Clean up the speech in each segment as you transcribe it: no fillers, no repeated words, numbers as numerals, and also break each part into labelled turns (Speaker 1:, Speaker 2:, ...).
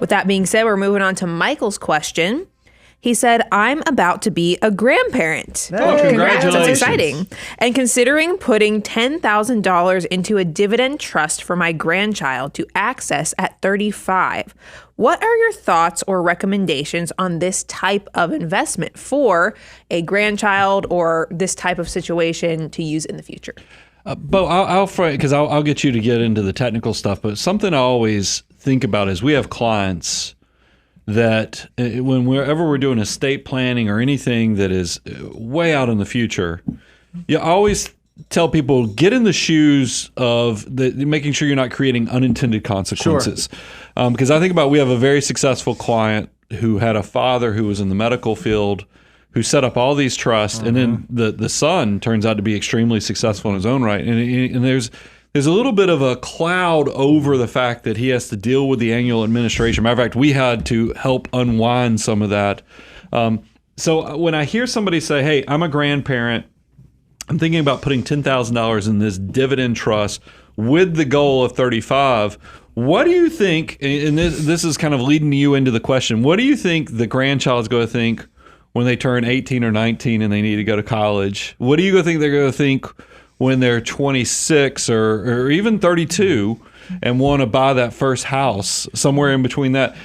Speaker 1: With that being said, we're moving on to Michael's question. He said, I'm about to be a grandparent.
Speaker 2: Oh, congratulations.
Speaker 1: That's exciting. And considering putting $10,000 into a dividend trust for my grandchild to access at 35. What are your thoughts or recommendations on this type of investment for a grandchild or this type of situation to use in the future?
Speaker 2: Bo, I'll get you to get into the technical stuff, but something I always think about is we have clients that whenever we're doing estate planning or anything that is way out in the future, you always tell people, get in the shoes of making sure you're not creating unintended consequences. Sure. Because I think about, we have a very successful client who had a father who was in the medical field, who set up all these trusts, and then the son turns out to be extremely successful in his own right. And there's a little bit of a cloud over the fact that he has to deal with the annual administration. Matter of fact, we had to help unwind some of that. So when I hear somebody say, hey, I'm a grandparent, I'm thinking about putting $10,000 in this dividend trust with the goal of 35, what do you think, and this is kind of leading you into the question, what do you think the grandchild's going to think when they turn 18 or 19 and they need to go to college? What do you think they're going to think when they're 26 or even 32 and want to buy that first house, somewhere in between that?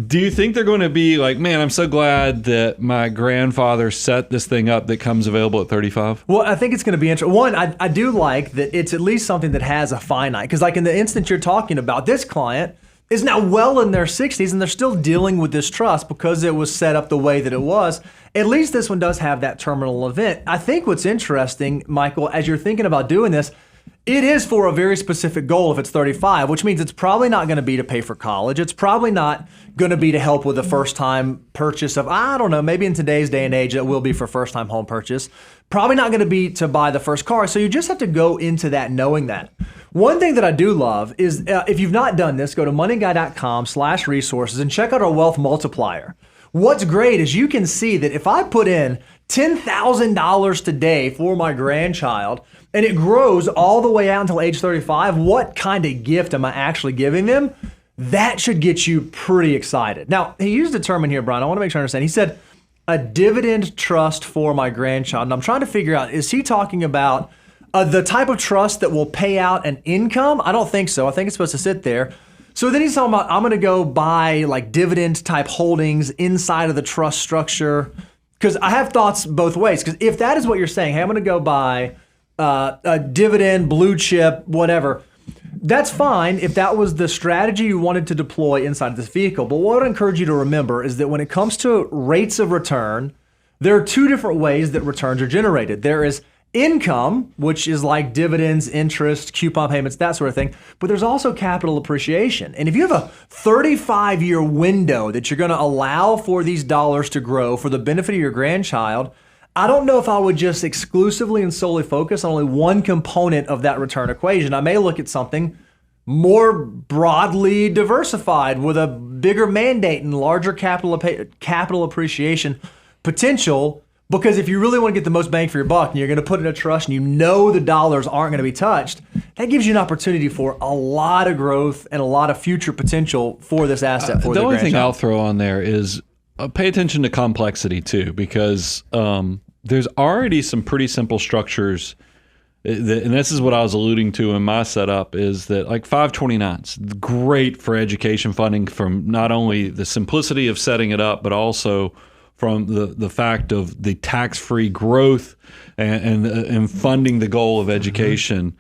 Speaker 2: Do you think they're going to be like, man, I'm so glad that my grandfather set this thing up that comes available at 35?
Speaker 3: Well, I think it's going to be interesting. One, I do like that it's at least something that has a finite. Because like in the instance you're talking about, this client is now well in their 60s and they're still dealing with this trust because it was set up the way that it was. At least this one does have that terminal event. I think what's interesting, Michael, as you're thinking about doing this, it is for a very specific goal if it's 35, which means it's probably not going to be to pay for college. It's probably not going to be to help with a first-time purchase of, I don't know, maybe in today's day and age it will be for first-time home purchase. Probably not going to be to buy the first car. So you just have to go into that knowing that. One thing that I do love is if you've not done this, go to moneyguy.com/resources and check out our wealth multiplier. What's great is you can see that if I put in $10,000 today for my grandchild and it grows all the way out until age 35, what kind of gift am I actually giving them? That should get you pretty excited. Now, he used a term in here, Brian, I want to make sure I understand. He said, a dividend trust for my grandchild. And I'm trying to figure out, is he talking about the type of trust that will pay out an income? I don't think so. I think it's supposed to sit there. So then he's talking about, I'm going to go buy like dividend type holdings inside of the trust structure. Because I have thoughts both ways. Because if that is what you're saying, hey, I'm going to go buy a dividend, blue chip, whatever, that's fine if that was the strategy you wanted to deploy inside of this vehicle. But what I encourage you to remember is that when it comes to rates of return, there are two different ways that returns are generated. There is income, which is like dividends, interest, coupon payments, that sort of thing. But there's also capital appreciation. And if you have a 35-year window that you're going to allow for these dollars to grow for the benefit of your grandchild, I don't know if I would just exclusively and solely focus on only one component of that return equation. I may look at something more broadly diversified with a bigger mandate and larger capital appreciation potential. Because if you really want to get the most bang for your buck and you're going to put it in a trust and you know the dollars aren't going to be touched, that gives you an opportunity for a lot of growth and a lot of future potential for this asset for the
Speaker 2: only thing I'll
Speaker 3: grandchild.
Speaker 2: throw on there is pay attention to complexity too, because there's already some pretty simple structures. And this is what I was alluding to in my setup, is that like 529s, great for education funding from not only the simplicity of setting it up, but also from the fact of the tax-free growth and funding the goal of education.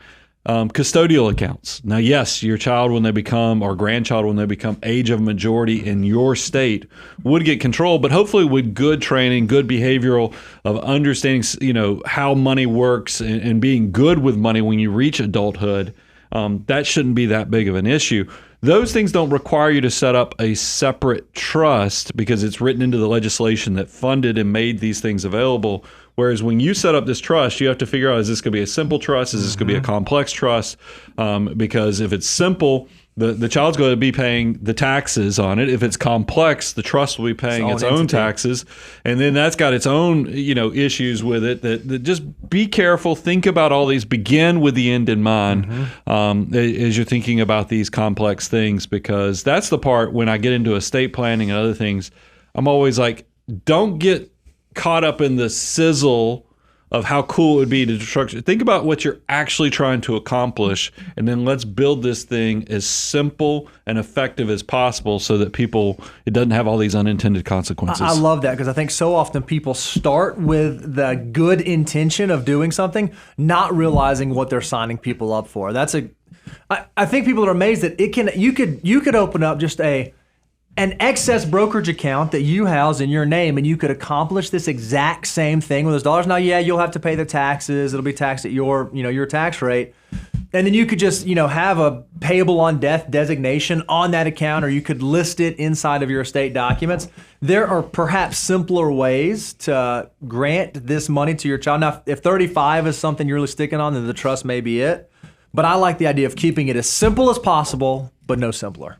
Speaker 2: Custodial accounts. Now, yes, your child when they become, or grandchild when they become age of majority in your state would get control, but hopefully with good training, good behavioral of understanding, how money works and being good with money when you reach adulthood, that shouldn't be that big of an issue. Those things don't require you to set up a separate trust because it's written into the legislation that funded and made these things available. Whereas when you set up this trust, you have to figure out, is this going to be a simple trust? Is this going to be a complex trust? Because if it's simple, The child's going to be paying the taxes on it. If it's complex, the trust will be paying its own taxes, and then that's got its own issues with it. That just be careful. Think about all these. Begin with the end in mind as you're thinking about these complex things, because that's the part when I get into estate planning and other things. I'm always like, don't get caught up in the sizzle of how cool it would be to structure. Think about what you're actually trying to accomplish, and then let's build this thing as simple and effective as possible so that it doesn't have all these unintended consequences.
Speaker 3: I love that, because I think so often people start with the good intention of doing something, not realizing what they're signing people up for. I think people are amazed that you could open up just an excess brokerage account that you house in your name, and you could accomplish this exact same thing with those dollars. Now, yeah, you'll have to pay the taxes. It'll be taxed at your tax rate. And then you could just, have a payable on death designation on that account, or you could list it inside of your estate documents. There are perhaps simpler ways to grant this money to your child. Now, if 35 is something you're really sticking on, then the trust may be it. But I like the idea of keeping it as simple as possible, but no simpler.